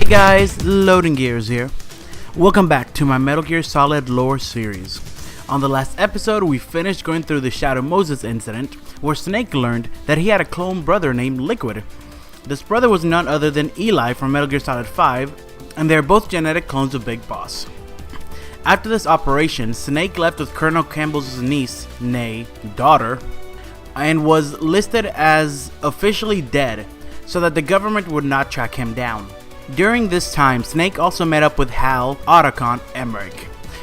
guys, Loading Gears here. Welcome back to my Metal Gear Solid lore series. On the last episode, we finished going through the Shadow Moses incident, where Snake learned that he had a clone brother named Liquid. This brother was none other than Eli from Metal Gear Solid 5, and they are both genetic clones of Big Boss. After this operation, Snake left with Colonel Campbell's niece, nay, daughter, and was listed as officially dead, so that the government would not track him down. During this time, Snake also met up with Hal Otacon Emmerich,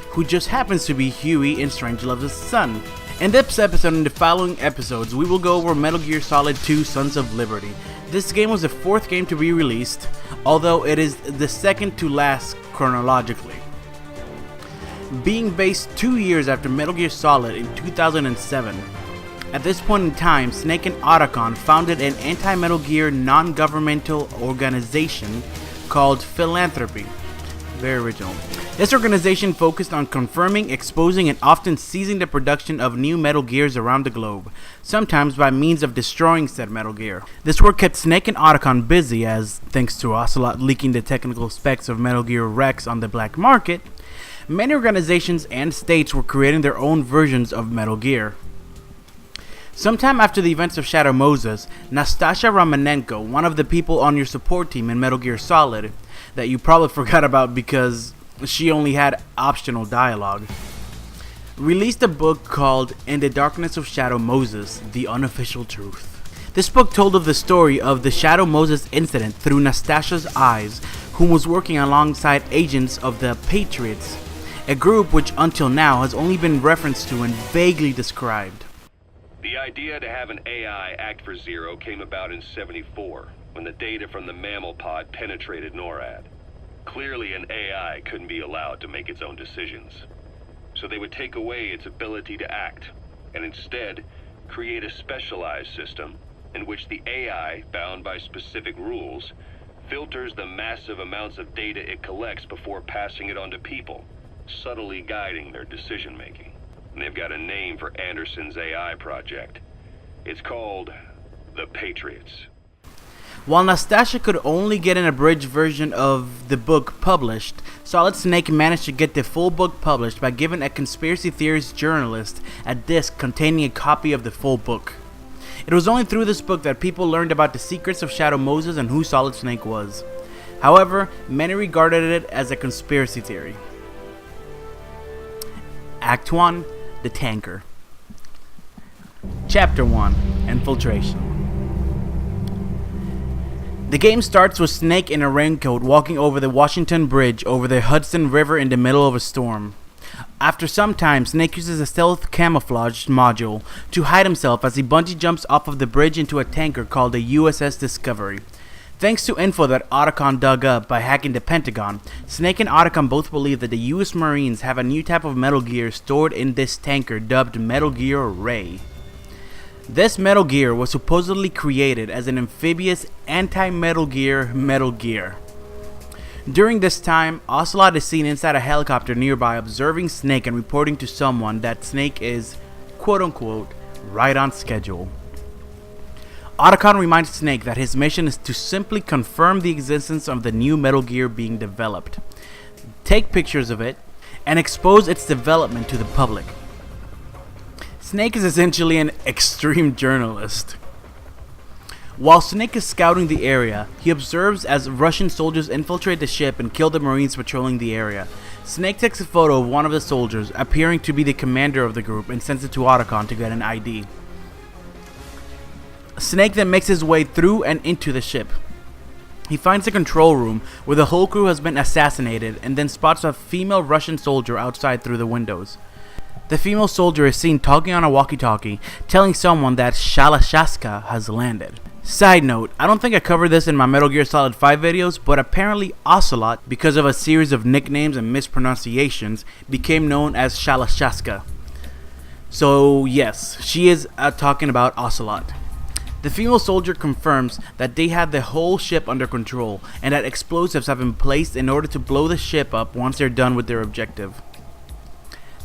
who just happens to be Huey in Strangelove's son. In this episode and the following episodes, we will go over Metal Gear Solid 2 Sons of Liberty. This game was the fourth game to be released, although it is the second to last chronologically. Being based 2 years after Metal Gear Solid in 2007, at this point in time, Snake and Otacon founded an anti-Metal Gear non-governmental organization called Philanthropy. Very original. This organization focused on confirming, exposing, and often seizing the production of new Metal Gears around the globe, sometimes by means of destroying said Metal Gear. This work kept Snake and Otacon busy as, thanks to Ocelot leaking the technical specs of Metal Gear Rex on the black market, many organizations and states were creating their own versions of Metal Gear. Sometime after the events of Shadow Moses, Nastasha Romanenko, one of the people on your support team in Metal Gear Solid, that you probably forgot about because she only had optional dialogue, released a book called In the Darkness of Shadow Moses, The Unofficial Truth. This book told of the story of the Shadow Moses incident through Nastasha's eyes, whom was working alongside agents of the Patriots, a group which until now has only been referenced to and vaguely described. The idea to have an AI act for Zero came about in '74, when the data from the mammal pod penetrated NORAD. Clearly an AI couldn't be allowed to make its own decisions. So they would take away its ability to act, and instead create a specialized system in which the AI, bound by specific rules, filters the massive amounts of data it collects before passing it on to people, subtly guiding their decision-making. And they've got a name for Anderson's AI project. It's called the Patriots. While Nastasha could only get an abridged version of the book published, Solid Snake managed to get the full book published by giving a conspiracy theorist journalist a disc containing a copy of the full book. It was only through this book that people learned about the secrets of Shadow Moses and who Solid Snake was. However, many regarded it as a conspiracy theory. Act 1. The Tanker. Chapter 1. Infiltration. The game starts with Snake in a raincoat walking over the Washington Bridge over the Hudson River in the middle of a storm. After some time, Snake uses a stealth camouflage module to hide himself as he bungee jumps off of the bridge into a tanker called the USS Discovery. Thanks to info that Otacon dug up by hacking the Pentagon, Snake and Otacon both believe that the US Marines have a new type of Metal Gear stored in this tanker dubbed Metal Gear Ray. This Metal Gear was supposedly created as an amphibious anti-Metal Gear Metal Gear. During this time, Ocelot is seen inside a helicopter nearby observing Snake and reporting to someone that Snake is, quote-unquote, right on schedule. Otacon reminds Snake that his mission is to simply confirm the existence of the new Metal Gear being developed, take pictures of it, and expose its development to the public. Snake is essentially an extreme journalist. While Snake is scouting the area, he observes as Russian soldiers infiltrate the ship and kill the Marines patrolling the area. Snake takes a photo of one of the soldiers, appearing to be the commander of the group, and sends it to Otacon to get an ID. Snake then makes his way through and into the ship. He finds a control room where the whole crew has been assassinated and then spots a female Russian soldier outside through the windows. The female soldier is seen talking on a walkie-talkie, telling someone that Shalashaska has landed. Side note, I don't think I covered this in my Metal Gear Solid 5 videos, but apparently Ocelot, because of a series of nicknames and mispronunciations, became known as Shalashaska. So yes, she is talking about Ocelot. The female soldier confirms that they had the whole ship under control and that explosives have been placed in order to blow the ship up once they're done with their objective.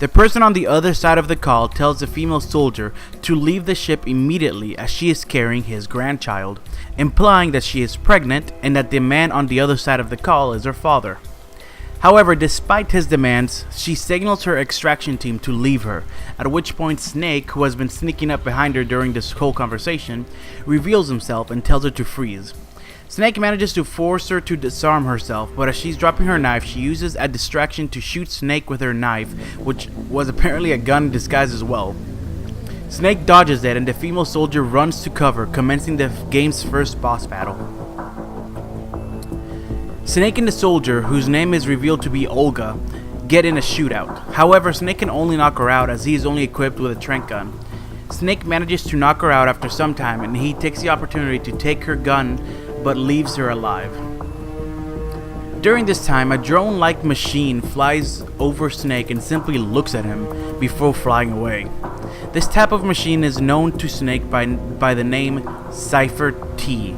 The person on the other side of the call tells the female soldier to leave the ship immediately as she is carrying his grandchild, implying that she is pregnant and that the man on the other side of the call is her father. However, despite his demands, she signals her extraction team to leave her, at which point Snake, who has been sneaking up behind her during this whole conversation, reveals himself and tells her to freeze. Snake manages to force her to disarm herself, but as she's dropping her knife, she uses a distraction to shoot Snake with her knife, which was apparently a gun in disguise as well. Snake dodges it and the female soldier runs to cover, commencing the game's first boss battle. Snake and the soldier, whose name is revealed to be Olga, get in a shootout. However, Snake can only knock her out as he is only equipped with a tranq gun. Snake manages to knock her out after some time and he takes the opportunity to take her gun but leaves her alive. During this time, a drone-like machine flies over Snake and simply looks at him before flying away. This type of machine is known to Snake by the name Cypher T.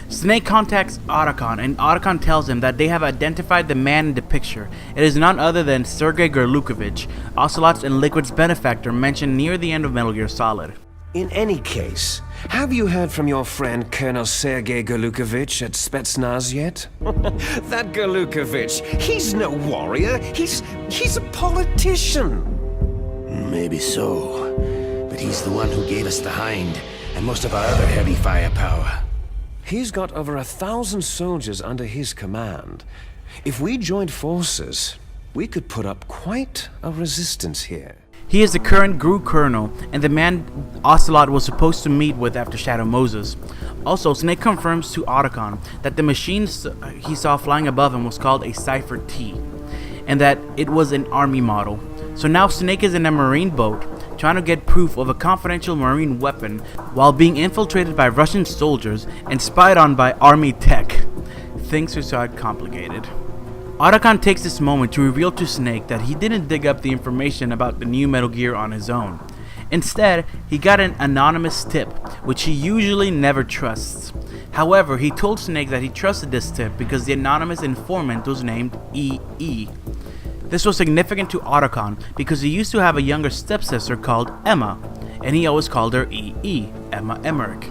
Snake contacts Otacon, and Otacon tells him that they have identified the man in the picture. It is none other than Sergei Gorlukovich, Ocelot's and Liquid's benefactor mentioned near the end of Metal Gear Solid. In any case, have you heard from your friend Colonel Sergei Gorlukovich at Spetsnaz yet? That Gorlukovich, he's no warrior, he's a politician. Maybe so, but he's the one who gave us the Hind and most of our other heavy firepower. He's got over 1,000 soldiers under his command. If we joined forces, we could put up quite a resistance here. He is the current GRU colonel and the man Ocelot was supposed to meet with after Shadow Moses. Also, Snake confirms to Otacon that the machine he saw flying above him was called a Cypher T, and that it was an army model. So now Snake is in a marine boat trying to get proof of a confidential marine weapon while being infiltrated by Russian soldiers and spied on by army tech. Things are so complicated. Otacon takes this moment to reveal to Snake that he didn't dig up the information about the new Metal Gear on his own. Instead, he got an anonymous tip, which he usually never trusts. However, he told Snake that he trusted this tip because the anonymous informant was named EE. This was significant to Otacon because he used to have a younger stepsister called Emma, and he always called her EE, Emma Emmerich.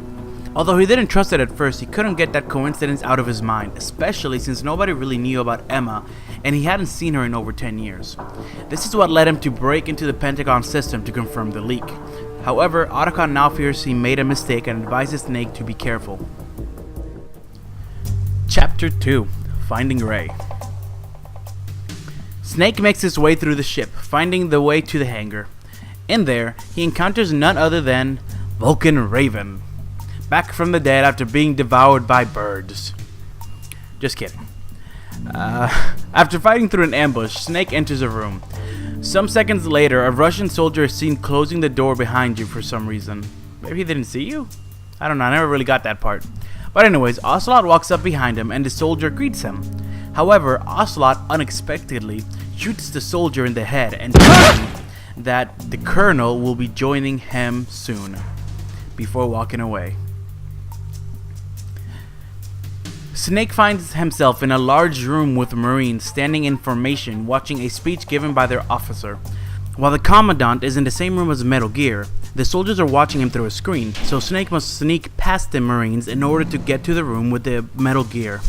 Although he didn't trust it at first, he couldn't get that coincidence out of his mind, especially since nobody really knew about Emma, and he hadn't seen her in over 10 years. This is what led him to break into the Pentagon system to confirm the leak. However, Otacon now fears he made a mistake and advises Snake to be careful. Chapter 2: Finding Ray. Snake makes his way through the ship, finding the way to the hangar. In there, he encounters none other than Vulcan Raven, back from the dead after being devoured by birds. Just kidding. After fighting through an ambush, Snake enters a room. Some seconds later, a Russian soldier is seen closing the door behind you for some reason. Maybe he didn't see you? I don't know, I never really got that part. But anyways, Ocelot walks up behind him and the soldier greets him. However, Ocelot unexpectedly shoots the soldier in the head and tells him that the colonel will be joining him soon, before walking away. Snake finds himself in a large room with Marines standing in formation watching a speech given by their officer. While the Commandant is in the same room as Metal Gear, the soldiers are watching him through a screen, so Snake must sneak past the Marines in order to get to the room with the Metal Gear.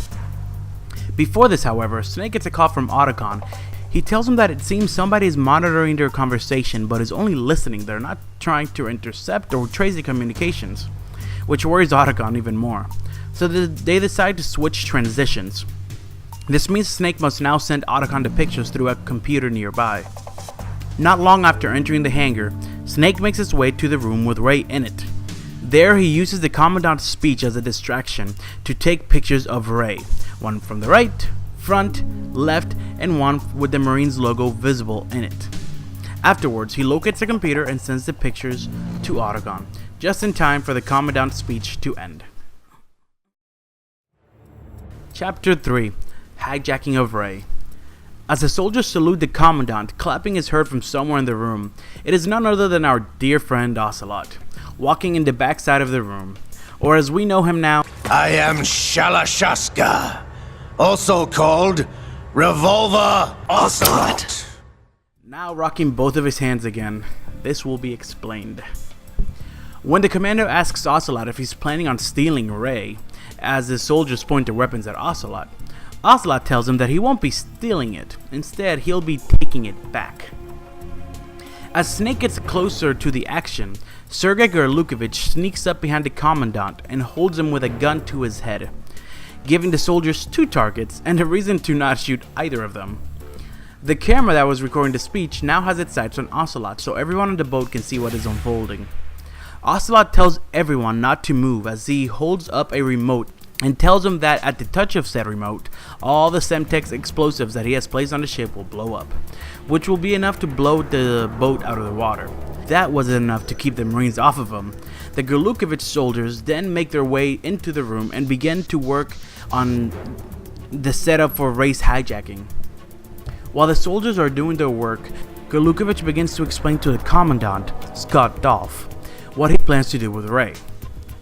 Before this, however, Snake gets a call from Otacon. He tells him that it seems somebody is monitoring their conversation but is only listening. They're not trying to intercept or trace the communications, which worries Otacon even more. So they decide to switch transitions. This means Snake must now send Otacon the pictures through a computer nearby. Not long after entering the hangar, Snake makes his way to the room with Ray in it. There he uses the Commandant's speech as a distraction to take pictures of Ray, one from the right, front, left, and one with the Marines logo visible in it. Afterwards, he locates the computer and sends the pictures to Otacon, just in time for the Commandant's speech to end. Chapter 3: Hijacking of Ray. As the soldiers salute the Commandant, clapping is heard from somewhere in the room. It is none other than our dear friend Ocelot, walking in the backside of the room, or as we know him now, I am Shalashaska, also called Revolver Ocelot. Now rocking both of his hands again, this will be explained. When the commander asks Ocelot if he's planning on stealing Ray, as the soldiers point their weapons at Ocelot, Ocelot tells him that he won't be stealing it. Instead, he'll be taking it back. As Snake gets closer to the action, Sergei Gorlukovich sneaks up behind the commandant and holds him with a gun to his head, giving the soldiers 2 targets and a reason to not shoot either of them. The camera that was recording the speech now has its sights on Ocelot, so everyone on the boat can see what is unfolding. Ocelot tells everyone not to move as he holds up a remote and tells them that at the touch of said remote, all the Semtex explosives that he has placed on the ship will blow up, which will be enough to blow the boat out of the water. That wasn't enough to keep the Marines off of him. The Gorlukovich soldiers then make their way into the room and begin to work on the setup for Ray's hijacking. While the soldiers are doing their work, Gorlukovich begins to explain to the commandant, Scott Dolph, what he plans to do with Ray.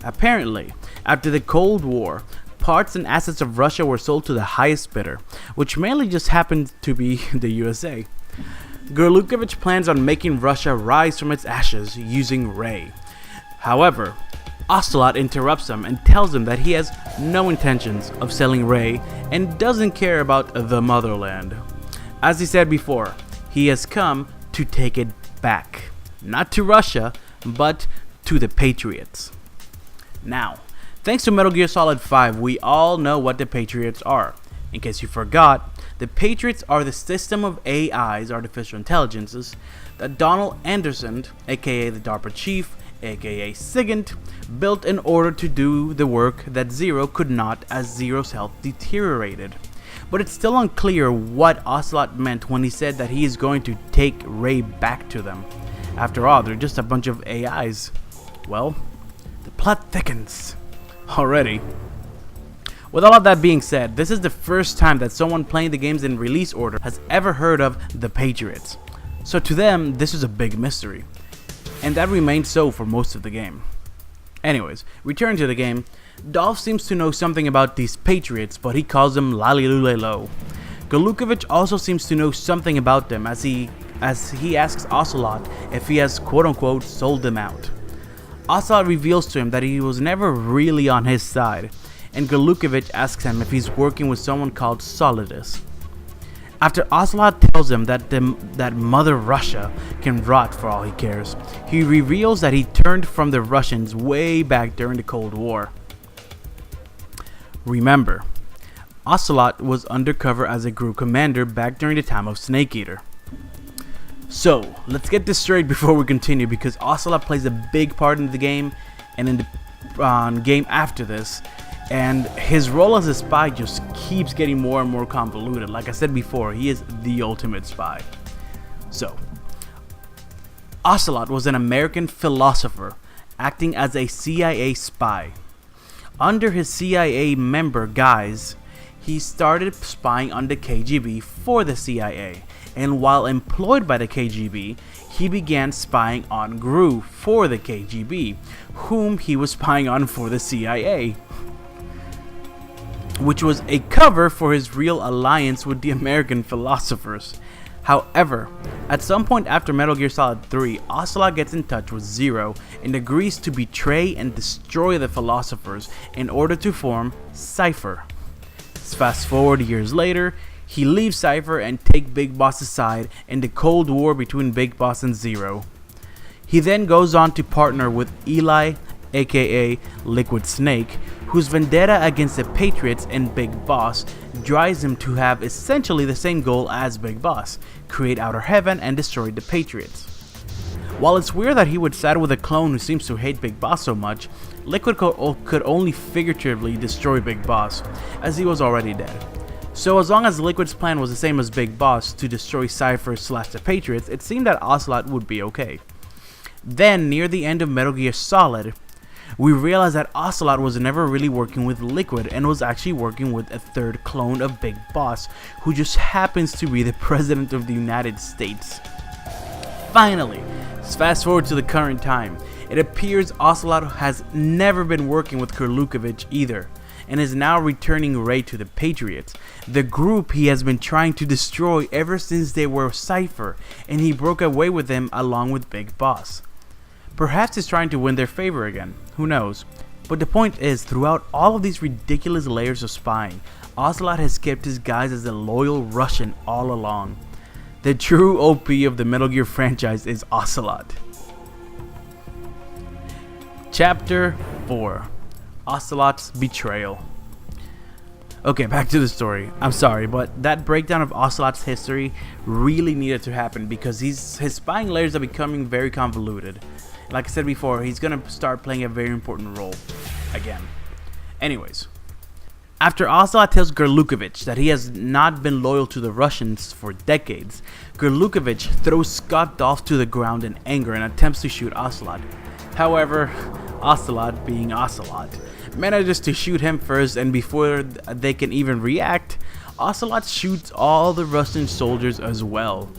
Apparently, after the Cold War, parts and assets of Russia were sold to the highest bidder, which mainly just happened to be the USA. Gorlukovich plans on making Russia rise from its ashes using Ray. However, Ocelot interrupts him and tells him that he has no intentions of selling Ray and doesn't care about the motherland. As he said before, he has come to take it back. Not to Russia, but to the Patriots. Now, thanks to Metal Gear Solid 5, we all know what the Patriots are. In case you forgot, the Patriots are the system of AIs, artificial intelligences, that Donald Anderson, aka the DARPA chief, aka SIGINT, built in order to do the work that Zero could not as Zero's health deteriorated. But it's still unclear what Ocelot meant when he said that he is going to take Ray back to them. After all, they're just a bunch of AIs. Well, the plot thickens already. With all of that being said, this is the first time that someone playing the games in release order has ever heard of the Patriots. So to them, this is a big mystery. And that remained so for most of the game. Anyways, returning to the game, Dolph seems to know something about these Patriots, but he calls them Lalilulelo. Gorlukovich also seems to know something about them as he asks Ocelot if he has quote-unquote sold them out. Ocelot reveals to him that he was never really on his side, and Gorlukovich asks him if he's working with someone called Solidus. After Ocelot tells him that Mother Russia can rot for all he cares, he reveals that he turned from the Russians way back during the Cold War. Remember, Ocelot was undercover as a group commander back during the time of Snake Eater. So, let's get this straight before we continue, because Ocelot plays a big part in the game and in the game after this, and his role as a spy just keeps getting more and more convoluted. Like I said before, he is the ultimate spy. So, Ocelot was an American philosopher acting as a CIA spy. Under his CIA member guise, he started spying on the KGB for the CIA, and while employed by the KGB, he began spying on Gru for the KGB, whom he was spying on for the CIA, which was a cover for his real alliance with the American philosophers. However, at some point after Metal Gear Solid 3, Ocelot gets in touch with Zero and agrees to betray and destroy the philosophers in order to form Cypher. Fast forward years later, he leaves Cypher and takes Big Boss's side in the Cold War between Big Boss and Zero. He then goes on to partner with Eli, aka Liquid Snake, whose vendetta against the Patriots and Big Boss drives him to have essentially the same goal as Big Boss: create Outer Heaven and destroy the Patriots. While it's weird that he would side with a clone who seems to hate Big Boss so much, Liquid could only figuratively destroy Big Boss, as he was already dead. So as long as Liquid's plan was the same as Big Boss, to destroy Cypher / the Patriots, it seemed that Ocelot would be okay. Then, near the end of Metal Gear Solid, we realized that Ocelot was never really working with Liquid and was actually working with a third clone of Big Boss, who just happens to be the President of the United States. Finally, fast forward to the current time, it appears Ocelot has never been working with Gorlukovich either, and is now returning Ray to the Patriots, the group he has been trying to destroy ever since they were Cypher, and he broke away with them along with Big Boss. Perhaps he's trying to win their favor again, who knows? But the point is, throughout all of these ridiculous layers of spying, Ocelot has kept his guise as a loyal Russian all along. The true OP of the Metal Gear franchise is Ocelot. Chapter 4: Ocelot's Betrayal. Okay, back to the story. I'm sorry, but that breakdown of Ocelot's history really needed to happen because his spying layers are becoming very convoluted. Like I said before, he's gonna start playing a very important role again. Anyways, after Ocelot tells Gerlukovich that he has not been loyal to the Russians for decades, Gerlukovich throws Scott Dolph to the ground in anger and attempts to shoot Ocelot. However, Ocelot, being Ocelot, manages to shoot him first, and before they can even react, Ocelot shoots all the Russian soldiers as well.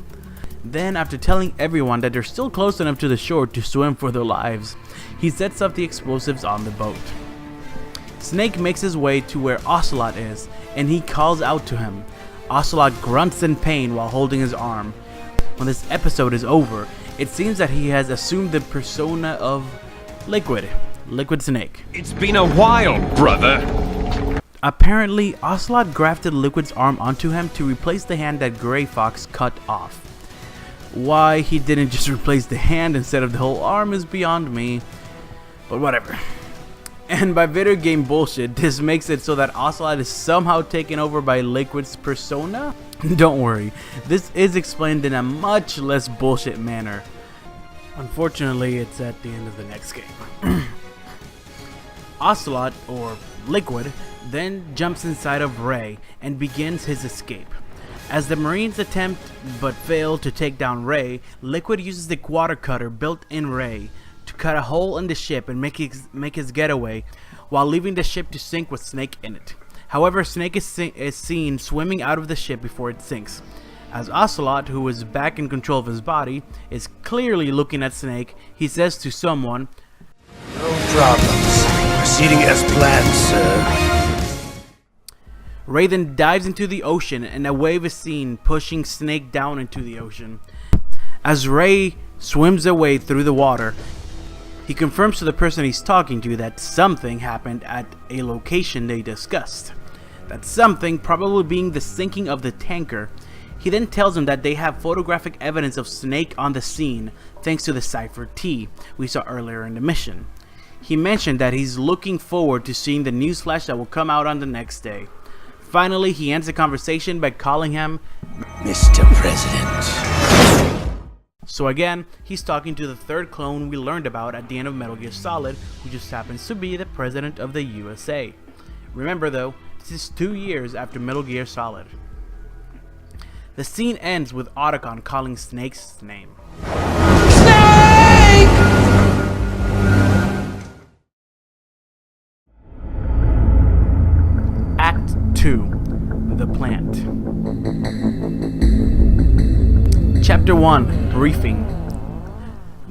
Then, after telling everyone that they're still close enough to the shore to swim for their lives, he sets up the explosives on the boat. Snake makes his way to where Ocelot is, and he calls out to him. Ocelot grunts in pain while holding his arm. When this episode is over, it seems that he has assumed the persona of Liquid Snake. It's been a while, brother. Apparently, Ocelot grafted Liquid's arm onto him to replace the hand that Grey Fox cut off. Why he didn't just replace the hand instead of the whole arm is beyond me, but whatever. And by video game bullshit, this makes it so that Ocelot is somehow taken over by Liquid's persona? Don't worry, this is explained in a much less bullshit manner. Unfortunately, it's at the end of the next game. Ocelot, or Liquid, then jumps inside of Ray and begins his escape. As the Marines attempt but fail to take down Ray, Liquid uses the quarter cutter built in Ray to cut a hole in the ship and make his getaway while leaving the ship to sink with Snake in it. However, Snake is seen swimming out of the ship before it sinks. As Ocelot, who is back in control of his body, is clearly looking at Snake, he says to someone, No problems. Proceeding as planned, sir. Ray then dives into the ocean and a wave is seen pushing Snake down into the ocean. As Ray swims away through the water, he confirms to the person he's talking to that something happened at a location they discussed. That something probably being the sinking of the tanker. He then tells him that they have photographic evidence of Snake on the scene thanks to the Cypher T we saw earlier in the mission. He mentioned that he's looking forward to seeing the newsflash that will come out on the next day. Finally, he ends the conversation by calling him Mr. President. So again, he's talking to the third clone we learned about at the end of Metal Gear Solid, who just happens to be the President of the USA. Remember though, this is 2 years after Metal Gear Solid. The scene ends with Otacon calling Snake's name. Snake! Act 2. The Plant. Chapter 1. Briefing.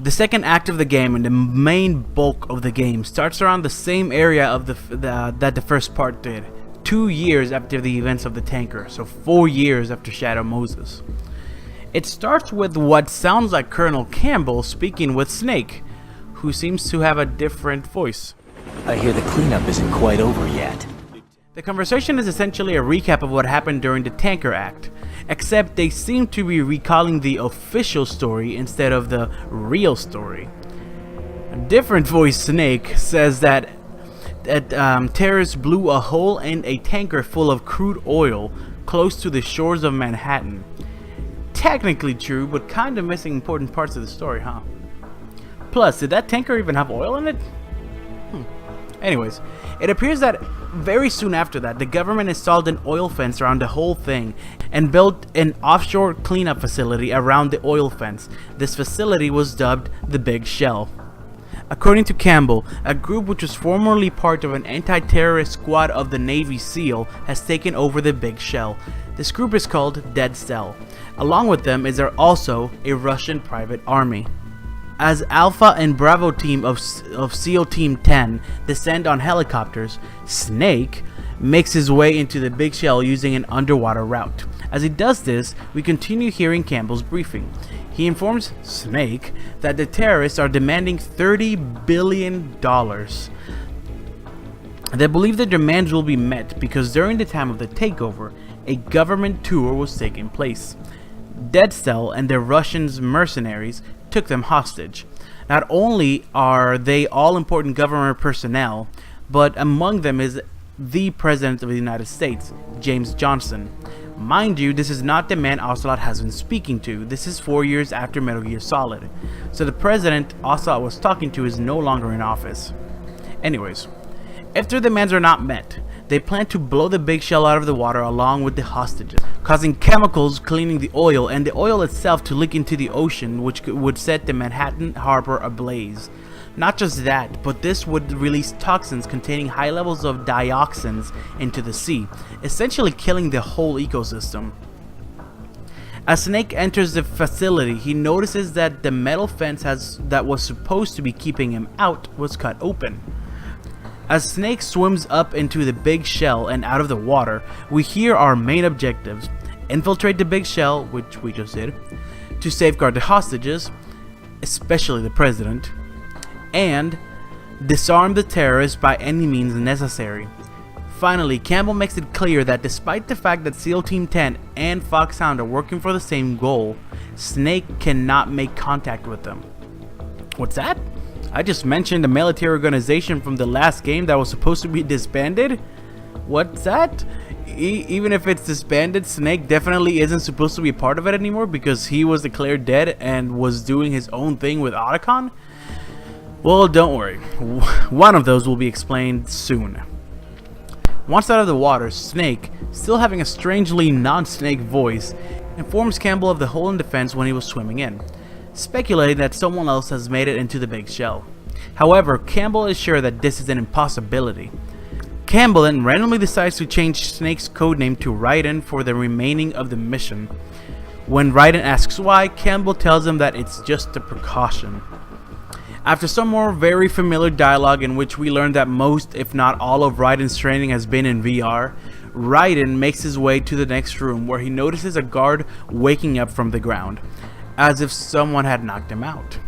The second act of the game and the main bulk of the game starts around the same area of that the first part did. 2 years after the events of the tanker, so 4 years after Shadow Moses. It starts with what sounds like Colonel Campbell speaking with Snake, who seems to have a different voice. I hear the cleanup isn't quite over yet. The conversation is essentially a recap of what happened during the tanker act, except they seem to be recalling the official story instead of the real story. A different voice Snake says that terrorists blew a hole in a tanker full of crude oil close to the shores of Manhattan. Technically true, but kinda missing important parts of the story, huh? Plus, did that tanker even have oil in it? Anyways, it appears that very soon after that, the government installed an oil fence around the whole thing and built an offshore cleanup facility around the oil fence. This facility was dubbed the Big Shell. According to Campbell, a group which was formerly part of an anti-terrorist squad of the Navy SEAL has taken over the Big Shell. This group is called Dead Cell. Along with them is there also a Russian private army. As Alpha and Bravo team of SEAL Team 10 descend on helicopters, Snake makes his way into the big shell using an underwater route. As he does this, we continue hearing Campbell's briefing. He informs Snake that the terrorists are demanding $30 billion. They believe the demands will be met because during the time of the takeover, a government tour was taking place. Dead Cell and the Russian mercenaries took them hostage. Not only are they all important government personnel, but among them is the President of the United States, James Johnson. Mind you, this is not the man Ocelot has been speaking to. This is 4 years after Metal Gear Solid. So the president Ocelot was talking to is no longer in office. Anyways, if their demands are not met, they plan to blow the big shell out of the water along with the hostages, causing chemicals cleaning the oil and the oil itself to leak into the ocean, which would set the Manhattan Harbor ablaze. Not just that, but this would release toxins containing high levels of dioxins into the sea, essentially killing the whole ecosystem. As Snake enters the facility, he notices that the metal fence that was supposed to be keeping him out was cut open. As Snake swims up into the big shell and out of the water, we hear our main objectives: infiltrate the big shell, which we just did, to safeguard the hostages, especially the president, and disarm the terrorists by any means necessary. Finally, Campbell makes it clear that despite the fact that SEAL Team 10 and Foxhound are working for the same goal, Snake cannot make contact with them. What's that? I just mentioned a military organization from the last game that was supposed to be disbanded? What's that? Even if it's disbanded, Snake definitely isn't supposed to be a part of it anymore because he was declared dead and was doing his own thing with Otacon? Well, don't worry. One of those will be explained soon. Once out of the water, Snake, still having a strangely non-Snake voice, informs Campbell of the hole in the fence when he was swimming in, speculating that someone else has made it into the big shell. However, Campbell is sure that this is an impossibility. Campbell then randomly decides to change Snake's codename to Raiden for the remaining of the mission. When Raiden asks why, Campbell tells him that it's just a precaution. After some more very familiar dialogue in which we learn that most, if not all, of Raiden's training has been in VR, Raiden makes his way to the next room where he notices a guard waking up from the ground, as if someone had knocked him out.